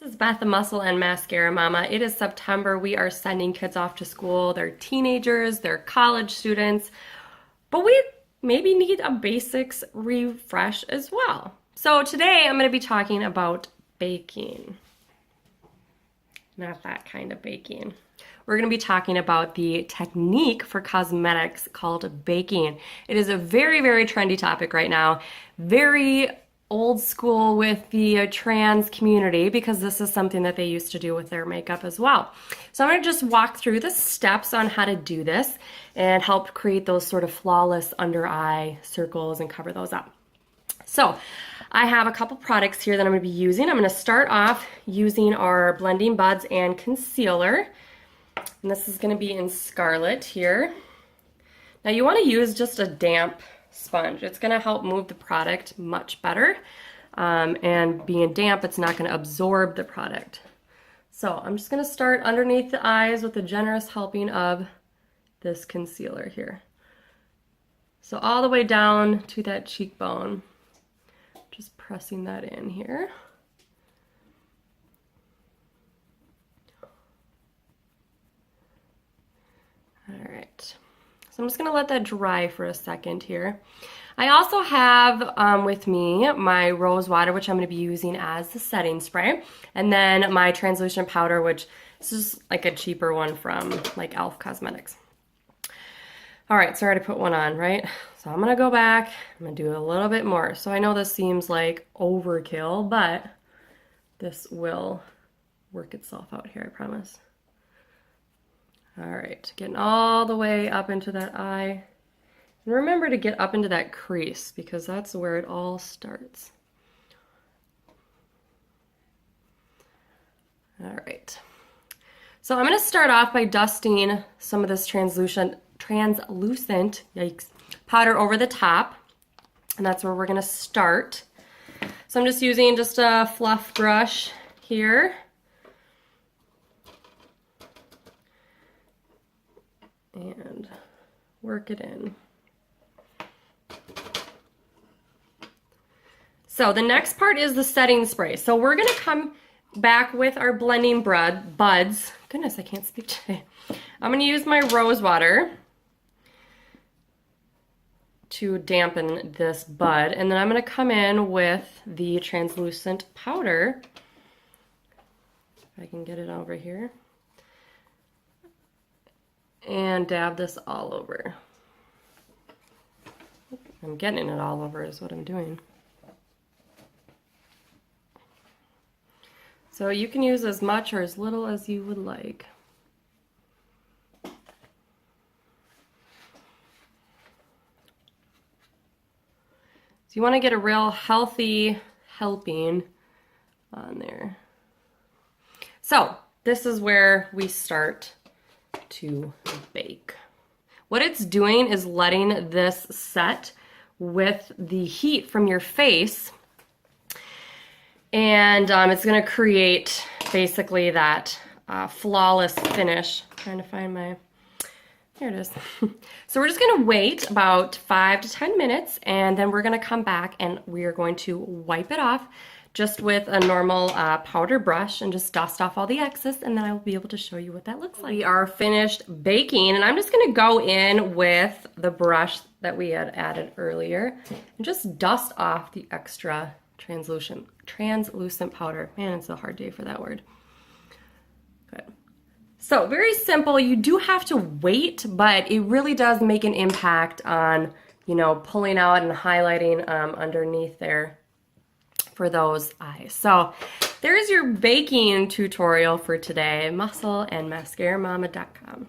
This is Beth, the Muscle and Mascara Mama. It is September. We are sending kids off to school. They're teenagers, they're college students, but we maybe need a basics refresh as well. So today I'm going to be talking about baking. Not that kind of baking. We're going to be talking about the technique for cosmetics called baking. It is a very, very trendy topic right now. Very old school with the trans community because this is something that they used to do with their makeup as well. So I'm going to just walk through the steps on how to do this and help create those sort of flawless under eye circles and cover those up. So I have a couple products here that I'm going to be using. I'm going to start off using our blending buds and concealer. And this is going to be in Scarlet here. Now you want to use just a damp sponge. It's going to help move the product much better. And being damp, it's not going to absorb the product. So I'm just going to start underneath the eyes with a generous helping of this concealer here. So all the way down to that cheekbone. Just pressing that in here. All right. So I'm just going to let that dry for a second here. I also have with me my rose water, which I'm going to be using as the setting spray, and then my translucent powder, which is just like a cheaper one from like e.l.f. Cosmetics. All right, so I already put one on, right? So I'm going to go back. I'm going to do a little bit more. So I know this seems like overkill, but this will work itself out here, I promise. All right, getting all the way up into that eye. And remember to get up into that crease because that's where it all starts. All right. So I'm going to start off by dusting some of this translucent, yikes, powder over the top. And that's where we're going to start. So I'm just using just a fluff brush here. And work it in. So the next part is the setting spray. So we're going to come back with our blending buds. Goodness, I can't speak today. I'm going to use my rose water to dampen this bud. And then I'm going to come in with the translucent powder. If I can get it over here. And dab this all over. I'm getting it all over is what I'm doing. So you can use as much or as little as you would like. So you want to get a real healthy helping on there. So this is where we start to bake. What it's doing is letting this set with the heat from your face, and it's going to create basically that flawless finish. I'm trying to find my, here it is. So we're just going to wait about 5 to 10 minutes, and then we're going to come back and we are going to wipe it off just with a normal powder brush and just dust off all the excess, and then I will be able to show you what that looks like. We are finished baking, and I'm just going to go in with the brush that we had added earlier and just dust off the extra translucent powder. Man, it's a hard day for that word. Good. So very simple. You do have to wait, but it really does make an impact on, you know, pulling out and highlighting underneath there for those eyes. So there's your baking tutorial for today, muscleandmascaramama.com.